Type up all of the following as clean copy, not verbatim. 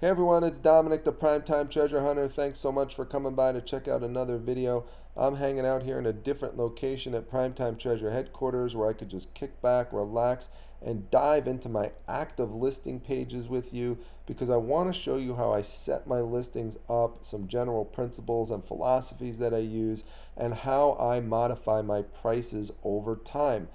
Hey everyone, it's Dominic, the Primetime Treasure Hunter. Thanks so much for coming by to check out another video. I'm hanging out here in a different location at Primetime Treasure headquarters where I could just kick back, relax, and dive into my active listing pages with you because I want to show you how I set my listings up, some general principles and philosophies that I use, and how I modify my prices over time.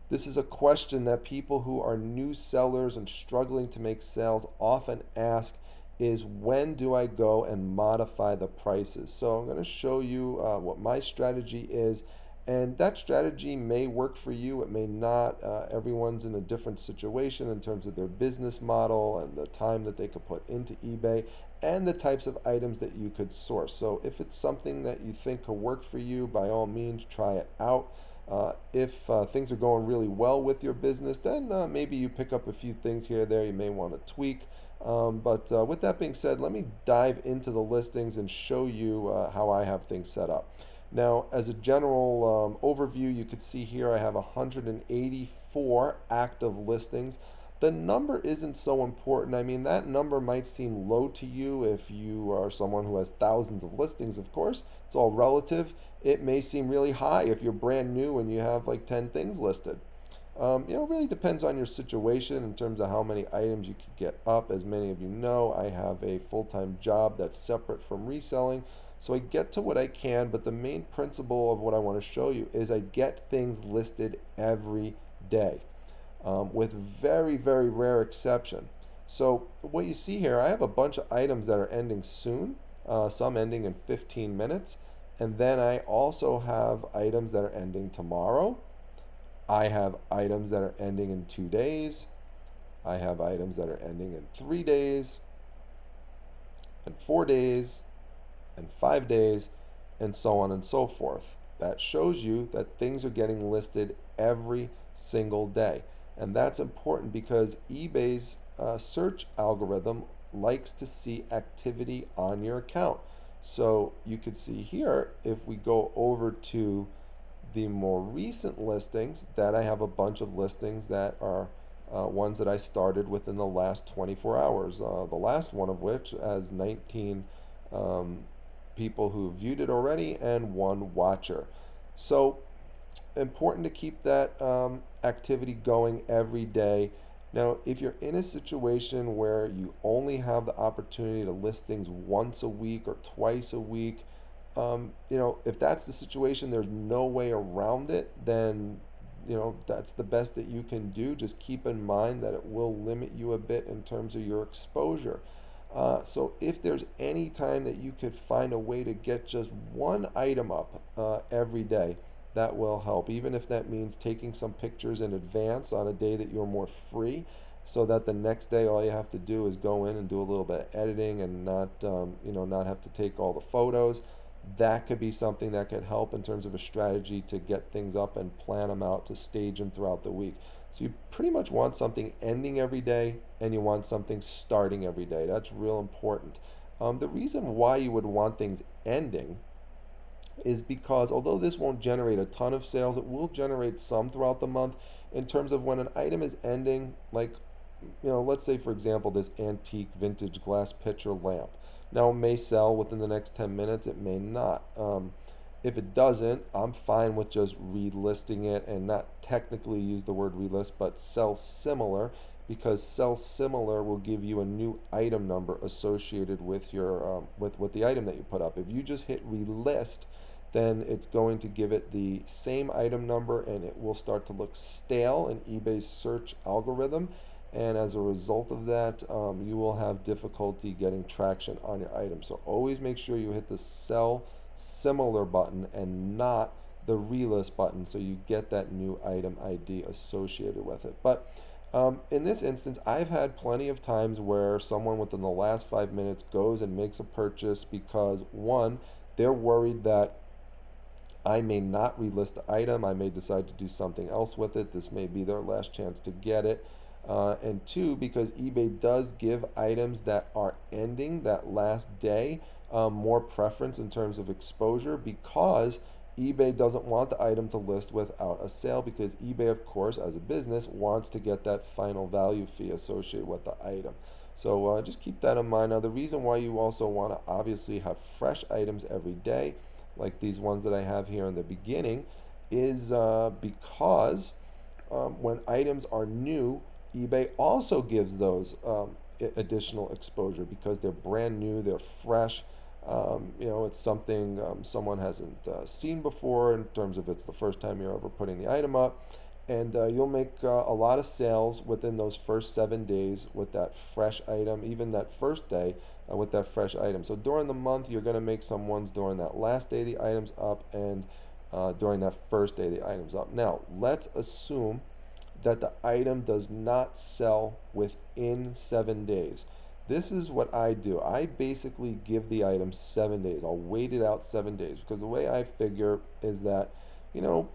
This is a question that people who are new sellers and struggling to make sales often ask is when do I go and modify the prices? So I'm going to show you what my strategy is, and that strategy may work for you, it may not. Everyone's in a different situation in terms of their business model and the time that they could put into eBay and the types of items that you could source. So if it's something that you think could work for you, by all means try it out. If things are going really well with your business, then maybe you pick up a few things here or there you may want to tweak. But with that being said, let me dive into the listings and show you how I have things set up. Now, as a general overview, you could see here I have 184 active listings. The number isn't so important. I mean, that number might seem low to you if you are someone who has thousands of listings, of course. It's all relative. It may seem really high if you're brand new and you have like 10 things listed. It really depends on your situation in terms of how many items you could get up. As many of you know, I have a full-time job that's separate from reselling, so I get to what I can, but the main principle of what I want to show you is I get things listed every day, with very, very rare exception. So what you see here, I have a bunch of items that are ending soon, some ending in 15 minutes, and then I also have items that are ending tomorrow. I have items that are ending in 2 days. I have items that are ending in 3 days, and 4 days, and 5 days, and so on and so forth. That shows you that things are getting listed every single day. And that's important because eBay's search algorithm likes to see activity on your account. So you could see here, if we go over to the more recent listings, that I have a bunch of listings that are ones that I started within the last 24 hours. The last one of which has 19 um, people who viewed it already and one watcher. So important to keep that activity going every day. Now, if you're in a situation where you only have the opportunity to list things once a week or twice a week, if that's the situation, there's no way around it, then, that's the best that you can do. Just keep in mind that it will limit you a bit in terms of your exposure. So if there's any time that you could find a way to get just one item up every day, that will help, even if that means taking some pictures in advance on a day that you're more free, so that the next day all you have to do is go in and do a little bit of editing and not have to take all the photos. That could be something that could help in terms of a strategy to get things up and plan them out to stage them throughout the week. So you pretty much want something ending every day and you want something starting every day. That's real important. The reason why you would want things ending is because although this won't generate a ton of sales, it will generate some throughout the month in terms of when an item is ending, like, let's say for example, this antique vintage glass pitcher lamp. Now it may sell within the next 10 minutes, it may not. If it doesn't, I'm fine with just relisting it and not technically use the word relist, but sell similar, because sell similar will give you a new item number associated with your with the item that you put up. If you just hit relist, then it's going to give it the same item number and it will start to look stale in eBay's search algorithm. And as a result of that, you will have difficulty getting traction on your item. So always make sure you hit the sell similar button and not the relist button, so you get that new item ID associated with it. But in this instance, I've had plenty of times where someone within the last 5 minutes goes and makes a purchase because, one, they're worried that I may not relist the item. I may decide to do something else with it. This may be their last chance to get it. And two, because eBay does give items that are ending that last day more preference in terms of exposure, because eBay doesn't want the item to list without a sale because eBay, of course, as a business, wants to get that final value fee associated with the item. So just keep that in mind. Now, the reason why you also want to obviously have fresh items every day, like these ones that I have here in the beginning, is because when items are new, eBay also gives those additional exposure because they're brand new, they're fresh. It's something someone hasn't seen before in terms of it's the first time you're ever putting the item up. And you'll make a lot of sales within those first 7 days with that fresh item, even that first day with that fresh item. So during the month, you're going to make some ones during that last day the item's up and during that first day the item's up. Now, let's assume that the item does not sell within 7 days. This is what I do. I basically give the item 7 days. I'll wait it out 7 days because the way I figure is that, you know,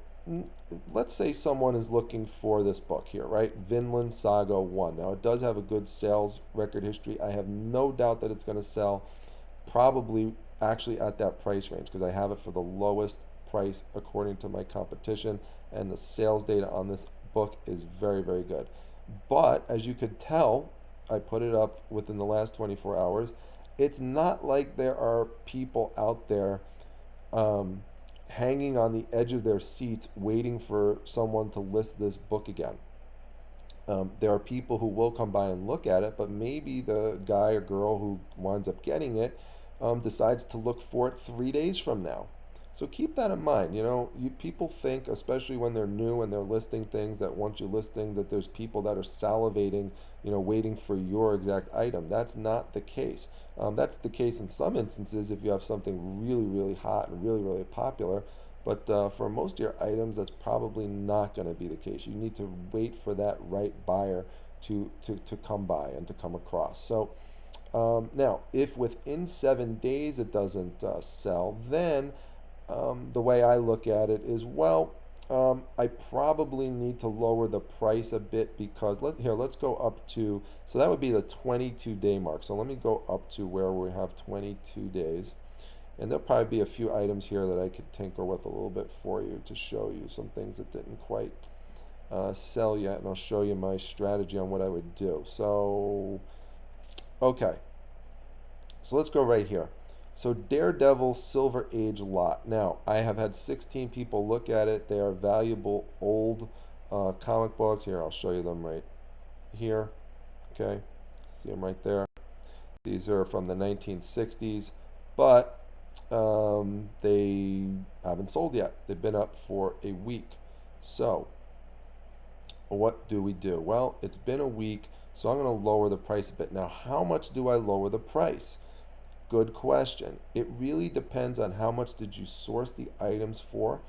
let's say someone is looking for this book here, right? Vinland Saga 1. Now, it does have a good sales record history. I have no doubt that it's going to sell probably actually at that price range because I have it for the lowest price according to my competition, and the sales data on this book is very, very good. But as you could tell, I put it up within the last 24 hours. It's not like there are people out there um, hanging on the edge of their seats waiting for someone to list this book again. There are people who will come by and look at it, but maybe the guy or girl who winds up getting it decides to look for it 3 days from now. So keep that in mind. People think, especially when they're new and they're listing things, that once you list things, that there's people that are salivating, waiting for your exact item. That's not the case. That's the case in some instances if you have something really, really hot and really, really popular. But for most of your items, that's probably not going to be the case. You need to wait for that right buyer to come by and to come across. So now, if within 7 days it doesn't sell, then the way I look at it is, well, I probably need to lower the price a bit because let's go up to, so that would be the 22-day mark. So let me go up to where we have 22 days. And there'll probably be a few items here that I could tinker with a little bit for you to show you some things that didn't quite sell yet, and I'll show you my strategy on what I would do. So, okay, so let's go right here. So Daredevil Silver Age lot. Now, I have had 16 people look at it. They are valuable old comic books. Here, I'll show you them right here. Okay, see them right there. These are from the 1960s, but they haven't sold yet. They've been up for a week. So what do we do? Well, it's been a week, so I'm going to lower the price a bit. Now, how much do I lower the price? Good question. It really depends on how much did you source the items for,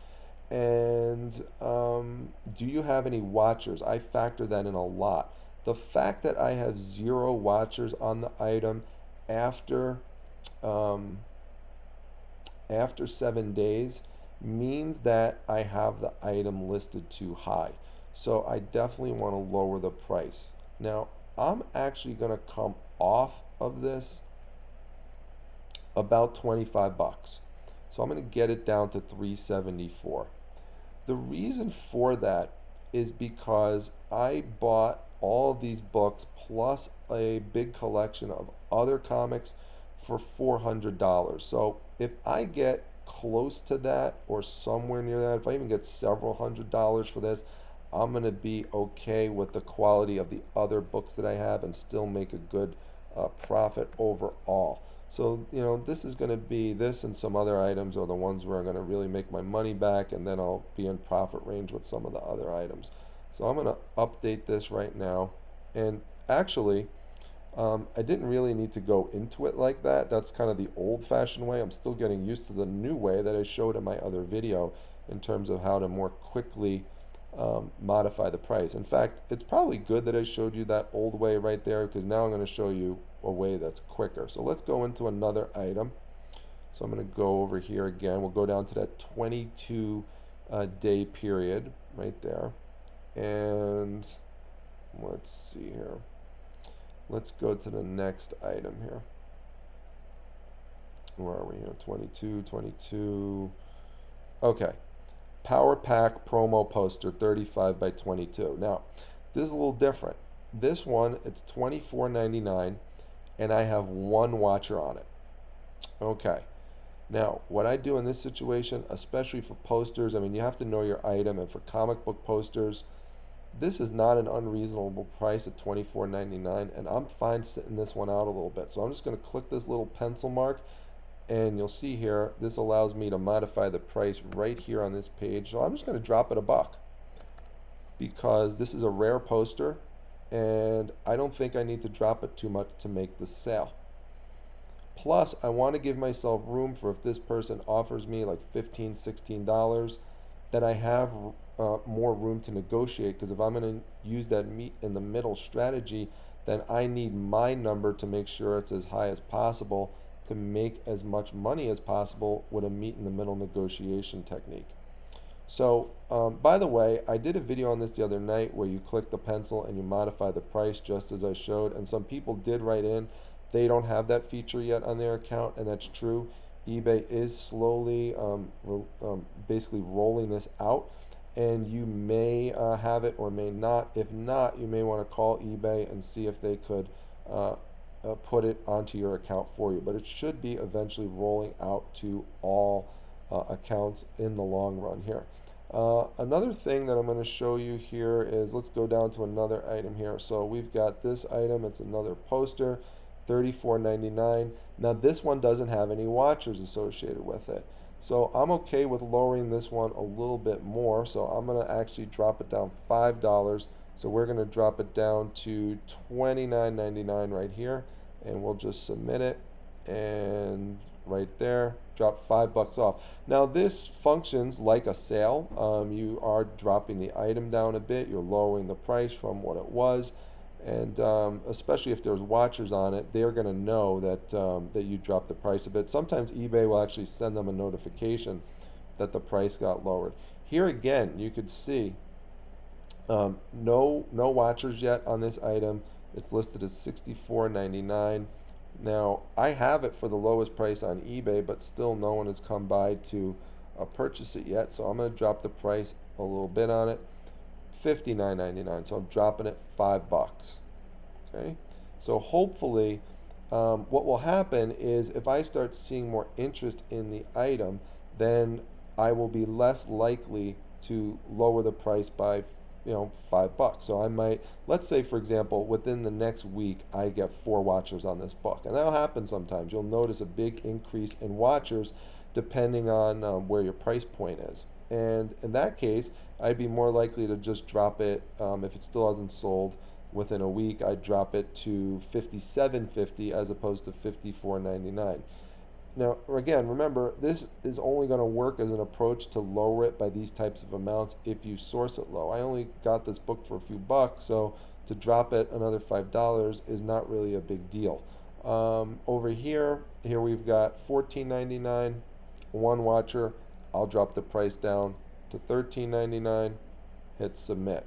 and do you have any watchers? I factor that in a lot. The fact that I have 0 watchers on the item after um, after 7 days means that I have the item listed too high. So I definitely want to lower the price. Now, I'm actually going to come off of this about 25 bucks. So I'm going to get it down to 374. The reason for that is because I bought all of these books plus a big collection of other comics for $400. So if I get close to that or somewhere near that, if I even get several $100s for this, I'm going to be okay with the quality of the other books that I have and still make a good profit overall. So, this is going to be, this and some other items are the ones where I'm going to really make my money back, and then I'll be in profit range with some of the other items. So I'm going to update this right now. And actually, I didn't really need to go into it like that. That's kind of the old-fashioned way. I'm still getting used to the new way that I showed in my other video in terms of how to more quickly modify the price. In fact, it's probably good that I showed you that old way right there because now I'm going to show you a way that's quicker. So let's go into another item. So I'm going to go over here again. We'll go down to that 22 day period right there. And let's see here. Let's go to the next item here. Where are we here? 22, 22. Okay, Power Pack promo poster 35 by 22. Now, this is a little different. This one, it's $24.99 and I have one watcher on it. Okay. Now, what I do in this situation, especially for posters, I mean, you have to know your item, and for comic book posters, this is not an unreasonable price at $24.99, and I'm fine sitting this one out a little bit. So I'm just going to click this little pencil mark, and you'll see here, this allows me to modify the price right here on this page. So I'm just going to drop it a buck because this is a rare poster, and I don't think I need to drop it too much to make the sale. Plus, I want to give myself room for if this person offers me like $15, $16, that I have more room to negotiate. Because if I'm going to use that meet in the middle strategy, then I need my number to make sure it's as high as possible to make as much money as possible with a meet in the middle negotiation technique. So, by the way, I did a video on this the other night where you click the pencil and you modify the price just as I showed, and some people did write in they don't have that feature yet on their account, and that's true. eBay is slowly basically rolling this out, and you may have it or may not. If not, you may want to call eBay and see if they could put it onto your account for you. But it should be eventually rolling out to all accounts in the long run here. Another thing that I'm going to show you here is, let's go down to another item here. So we've got this item, it's another poster, $34.99. Now this one doesn't have any watchers associated with it. So I'm okay with lowering this one a little bit more. So I'm going to actually drop it down $5. So we're going to drop it down to $29.99 right here, and we'll just submit it, and right there, drop $5 off. Now this functions like a sale. You are dropping the item down a bit, you're lowering the price from what it was, and especially if there's watchers on it, they're going to know that that you dropped the price a bit. Sometimes eBay will actually send them a notification that the price got lowered. Here again, you could see no watchers yet on this item. It's listed as $64.99. Now, I have it for the lowest price on eBay, but still no one has come by to purchase it yet. So I'm going to drop the price a little bit on it, $59.99. So I'm dropping it $5. Okay. So hopefully, what will happen is if I start seeing more interest in the item, then I will be less likely to lower the price by $5. So I might, let's say for example, within the next week I get 4 watchers on this book, and that'll happen sometimes. You'll notice a big increase in watchers depending on where your price point is, and in that case I'd be more likely to just drop it. If it still hasn't sold within a week, I'd drop it to $57.50 as opposed to $54.99. Now, again, remember, this is only going to work as an approach to lower it by these types of amounts if you source it low. I only got this book for a few bucks, so to drop it another $5 is not really a big deal. Over here we've got $14.99, one watcher. I'll drop the price down to $13.99, hit submit.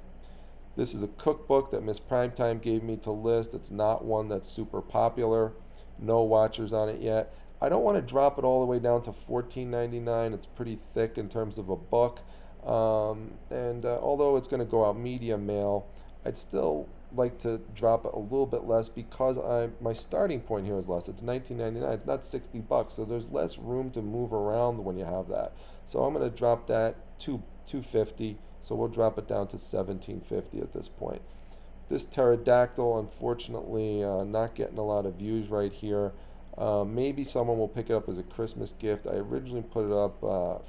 This is a cookbook that Miss Primetime gave me to list. It's not one that's super popular. No watchers on it yet. I don't want to drop it all the way down to $14.99. It's pretty thick in terms of a book. And although it's going to go out media mail, I'd still like to drop it a little bit less because my starting point here is less. It's $19.99. It's not $60, so there's less room to move around when you have that. So I'm going to drop that to $2.50. So we'll drop it down to $17.50 at this point. This pterodactyl, unfortunately, not getting a lot of views right here. Maybe someone will pick it up as a Christmas gift. I originally put it up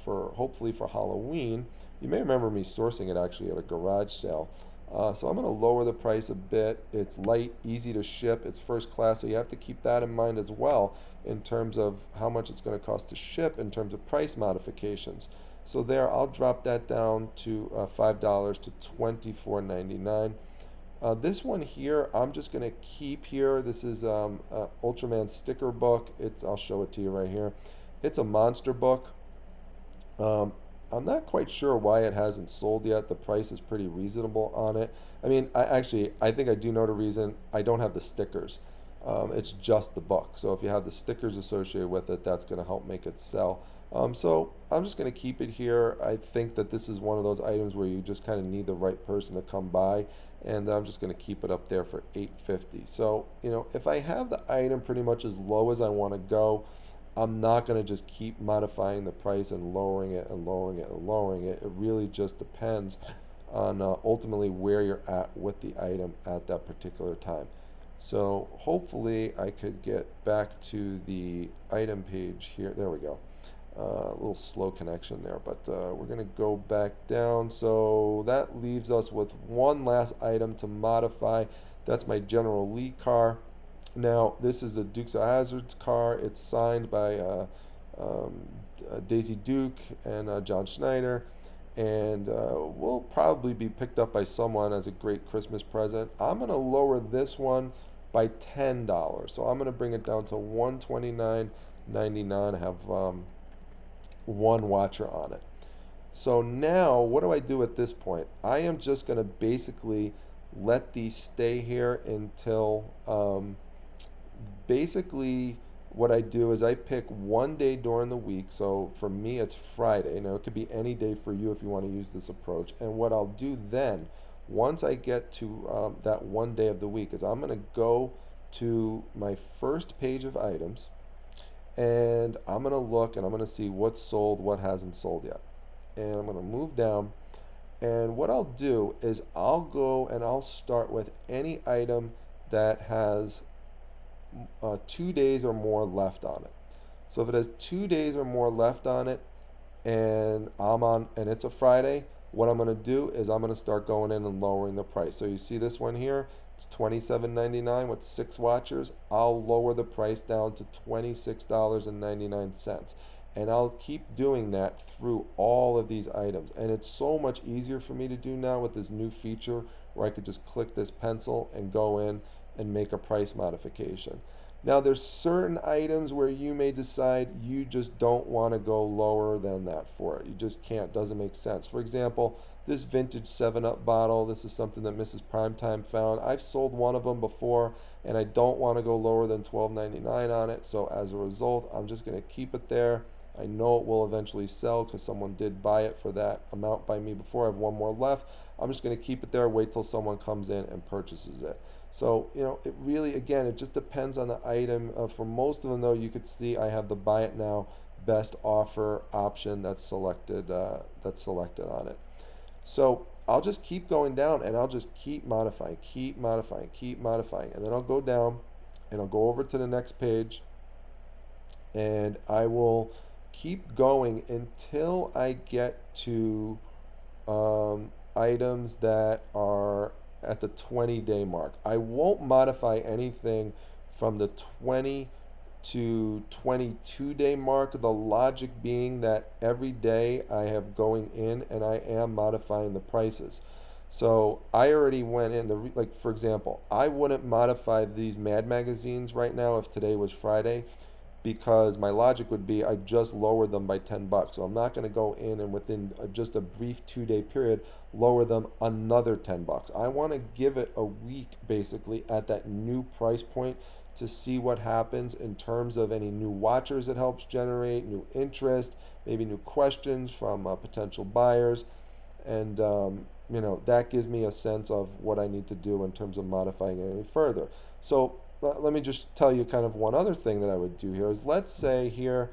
for hopefully for Halloween. You may remember me sourcing it actually at a garage sale. So I'm going to lower the price a bit. It's light, easy to ship, it's first class, so you have to keep that in mind as well in terms of how much it's going to cost to ship in terms of price modifications. So there, I'll drop that down to $5 to $24.99. This one here, I'm just going to keep here. This is Ultraman sticker book. I'll show it to you right here. It's a monster book. I'm not quite sure why it hasn't sold yet. The price is pretty reasonable on it. I mean, I think I do know the reason. I don't have the stickers. It's just the book. So if you have the stickers associated with it, that's going to help make it sell. So I'm just going to keep it here. I think that this is one of those items where you just kind of need the right person to come by, and I'm just going to keep it up there for 850. So, if I have the item pretty much as low as I want to go, I'm not going to just keep modifying the price and lowering it and lowering it and lowering it. It really just depends on ultimately where you're at with the item at that particular time. So hopefully I could get back to the item page here. There we go. A little slow connection there, but we're going to go back down. So that leaves us with one last item to modify. That's my General Lee car. Now, this is the Dukes of Hazzard's car. It's signed by um, Daisy Duke and John Schneider, and will probably be picked up by someone as a great Christmas present. I'm going to lower this one by $10, so I'm going to bring it down to $129.99. I have one watcher on it. So now, what do I do at this point? I am just going to basically let these stay here until basically what I do is I pick one day during the week. So for me, it's Friday. Now, it could be any day for you if you want to use this approach. And what I'll do then, once I get to that one day of the week, is I'm going to go to my first page of items and I'm going to look and I'm going to see what's sold, what hasn't sold yet. And I'm going to move down. And what I'll do is I'll go and I'll start with any item that has 2 days or more left on it. So if it has 2 days or more left on it, and it's a Friday, what I'm going to do is I'm going to start going in and lowering the price. So you see this one here, it's $27.99 with 6 watchers. I'll lower the price down to $26.99. And I'll keep doing that through all of these items. And it's so much easier for me to do now with this new feature where I could just click this pencil and go in and make a price modification. Now there's certain items where you may decide you just don't want to go lower than that for it. You just can't, doesn't make sense. For example, this vintage 7-Up bottle, this is something that Mrs. Primetime found. I've sold one of them before and I don't want to go lower than $12.99 on it. So as a result, I'm just going to keep it there. I know it will eventually sell because someone did buy it for that amount by me before. I have one more left. I'm just going to keep it there, wait till someone comes in and purchases it. So, it really, again, it just depends on the item. For most of them, though, you could see I have the buy it now best offer option that's selected on it. So I'll just keep going down and I'll just keep modifying, keep modifying, keep modifying. And then I'll go down and I'll go over to the next page and I will keep going until I get to items that are at the 20-day mark. I won't modify anything from the 20 to 22-day mark. The logic being that every day I have going in and I am modifying the prices. So I already went in, like for example, I wouldn't modify these Mad magazines right now if today was Friday because my logic would be I just lowered them by 10 bucks. So I'm not going to go in and within just a brief 2-day period lower them another 10 bucks. I want to give it a week basically at that new price point to see what happens in terms of any new watchers it helps generate, new interest, maybe new questions from potential buyers. And that gives me a sense of what I need to do in terms of modifying it any further. So let me just tell you kind of one other thing that I would do here is let's say here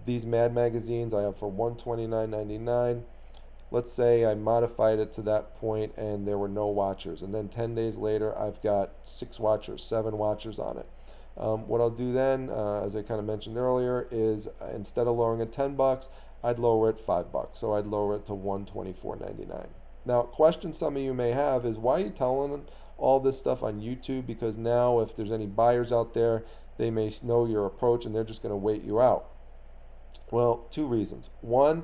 these Mad magazines I have for $129.99. Let's say I modified it to that point and there were no watchers, and then 10 days later I've got 6 watchers, 7 watchers on it. What I'll do then, as I kind of mentioned earlier, is instead of lowering it 10 bucks, I'd lower it 5 bucks. So I'd lower it to $124.99. Now, a question some of you may have is why are you telling all this stuff on YouTube? Because now if there's any buyers out there, they may know your approach and they're just going to wait you out. Well, 2 reasons. One,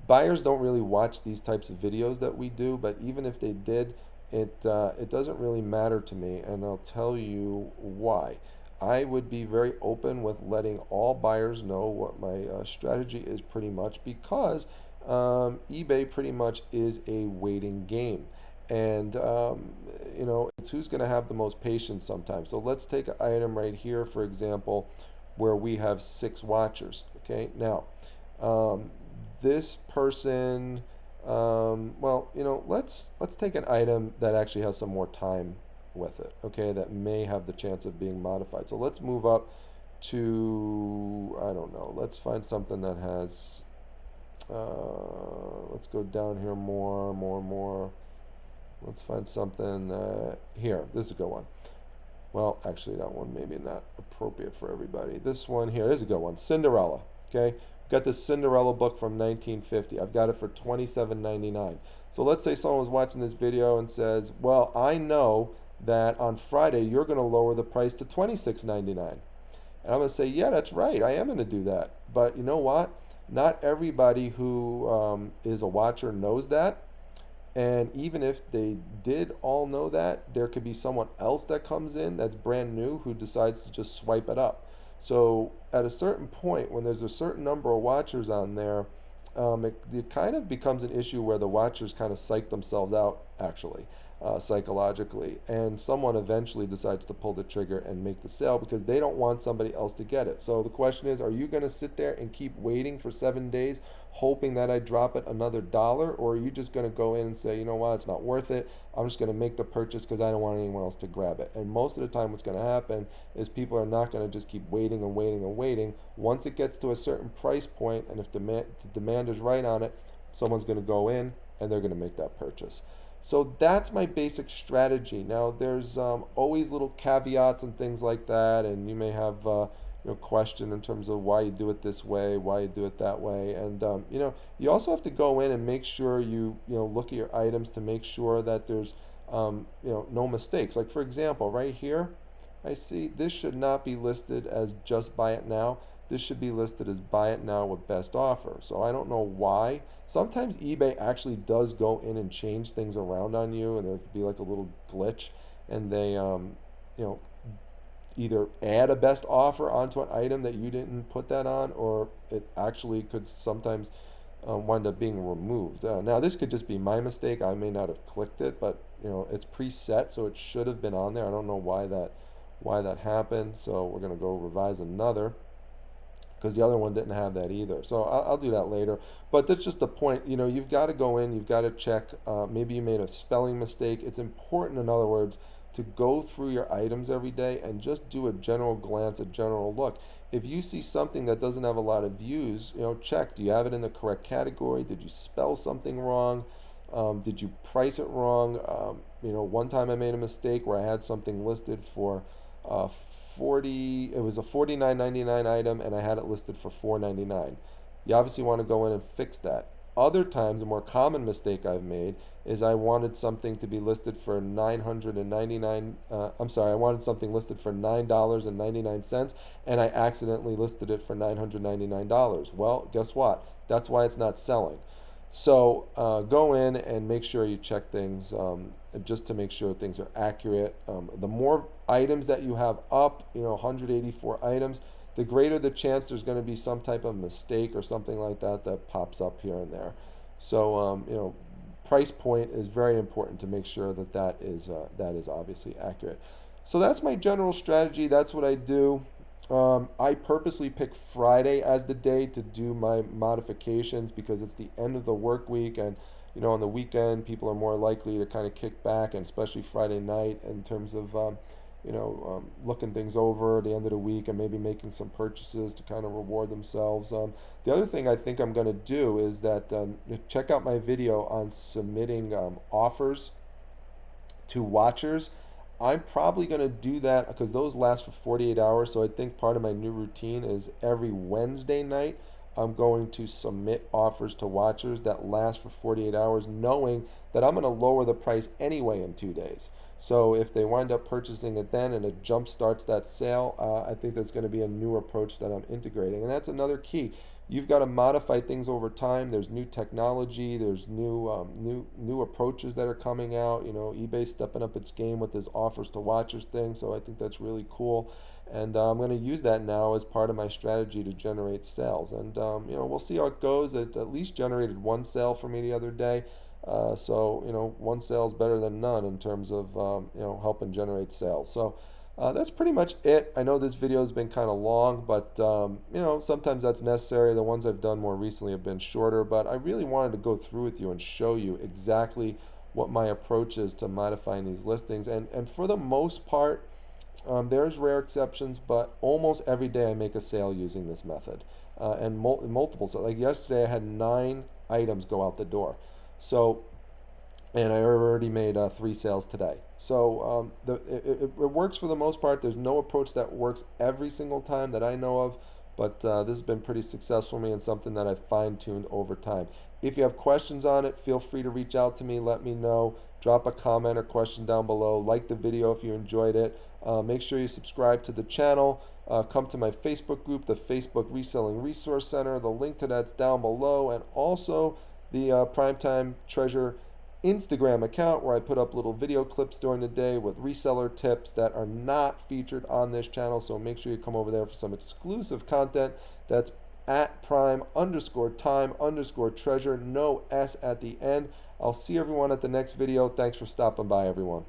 buyers don't really watch these types of videos that we do, but even if they did, it doesn't really matter to me, and I'll tell you why. I would be very open with letting all buyers know what my strategy is pretty much because eBay pretty much is a waiting game. And it's who's going to have the most patience sometimes. So let's take an item right here, for example, where we have 6 watchers. Okay, now Um, this person, well, let's take an item that actually has some more time with it, okay, that may have the chance of being modified. So let's move up to, I don't know, let's find something that has, let's go down here more. Let's find something here. This is a good one. Well, actually, that one maybe not appropriate for everybody. This one here is a good one. Cinderella. Okay, got this Cinderella book from 1950. I've got it for $27.99. So let's say someone was watching this video and says, "Well, I know that on Friday you're going to lower the price to $26.99." And I'm going to say, "Yeah, that's right. I am going to do that." But you know what? Not everybody who is a watcher knows that. And even if they did all know that, there could be someone else that comes in that's brand new who decides to just swipe it up. So at a certain point, when there's a certain number of watchers on there, it kind of becomes an issue where the watchers kind of psych themselves out, actually, psychologically. And someone eventually decides to pull the trigger and make the sale because they don't want somebody else to get it. So the question is, are you going to sit there and keep waiting for 7 days, hoping that I drop it another dollar? Or are you just going to go in and say, you know what, it's not worth it. I'm just going to make the purchase because I don't want anyone else to grab it. And most of the time what's going to happen is people are not going to just keep waiting and waiting and waiting. Once it gets to a certain price point, and if the demand is right on it, someone's going to go in and they're going to make that purchase. So that's my basic strategy. Now, there's always little caveats and things like that, and you may have question in terms of why you do it this way, why you do it that way, and you also have to go in and make sure you look at your items to make sure that there's no mistakes. Like for example, right here, I see this should not be listed as just buy it now. This should be listed as buy it now with best offer. So I don't know why. Sometimes eBay actually does go in and change things around on you, and there could be like a little glitch, and they you know either add a best offer onto an item that you didn't put that on, or it actually could sometimes wind up being removed. Now this could just be my mistake. I may not have clicked it, but it's preset, so it should have been on there. I don't know why that happened. So we're going to go revise another because the other one didn't have that either. So I'll do that later. But that's just the point. You've got to go in, you've got to check. Maybe you made a spelling mistake. It's important, in other words, to go through your items every day and just do a general glance, a general look. If you see something that doesn't have a lot of views, check. Do you have it in the correct category? Did you spell something wrong? Did you price it wrong? One time I made a mistake where I had something listed for uh, 40, it was a 49.99 item and I had it listed for 4.99. You obviously want to go in and fix that. Other times, a more common mistake I've made is I wanted something to be listed for 999, I'm sorry, I wanted something listed for $9.99 and I accidentally listed it for $999. Well, guess what? That's why it's not selling. So go in and make sure you check things just to make sure things are accurate. The more items that you have up, 184 items, the greater the chance there's going to be some type of mistake or something like that that pops up here and there. So price point is very important to make sure that that is obviously accurate. So that's my general strategy. That's what I do. I purposely pick Friday as the day to do my modifications because it's the end of the work week, and on the weekend people are more likely to kind of kick back, and especially Friday night in terms of looking things over at the end of the week and maybe making some purchases to kind of reward themselves. The other thing I think I'm going to do is that check out my video on submitting offers to watchers. I'm probably going to do that because those last for 48 hours. So I think part of my new routine is every Wednesday night, I'm going to submit offers to watchers that last for 48 hours, knowing that I'm going to lower the price anyway in 2 days. So if they wind up purchasing it then and it jump starts that sale, I think that's going to be a new approach that I'm integrating. And that's another key. You've got to modify things over time. There's new technology. There's new approaches that are coming out. eBay's stepping up its game with this offers to watchers thing. So I think that's really cool. And I'm going to use that now as part of my strategy to generate sales. And we'll see how it goes. It at least generated one sale for me the other day. So one sale is better than none in terms of helping generate sales. So That's pretty much it. I know this video has been kind of long, but you know, sometimes that's necessary. The ones I've done more recently have been shorter, but I really wanted to go through with you and show you exactly what my approach is to modifying these listings. And for the most part, there's rare exceptions, but almost every day I make a sale using this method. And multiple, so like yesterday I had 9 items go out the door. So and I already made 3 sales today. So it works for the most part. There's no approach that works every single time that I know of, but this has been pretty successful for me and something that I've fine-tuned over time. If you have questions on it, feel free to reach out to me. Let me know. Drop a comment or question down below. Like the video if you enjoyed it. Make sure you subscribe to the channel. Come to my Facebook group, the Facebook Reselling Resource Center. The link to that's down below, and also the Primetime Treasure Instagram account where I put up little video clips during the day with reseller tips that are not featured on this channel. So make sure you come over there for some exclusive content. That's at prime_time_treasure, no S at the end. I'll see everyone at the next video. Thanks for stopping by, everyone.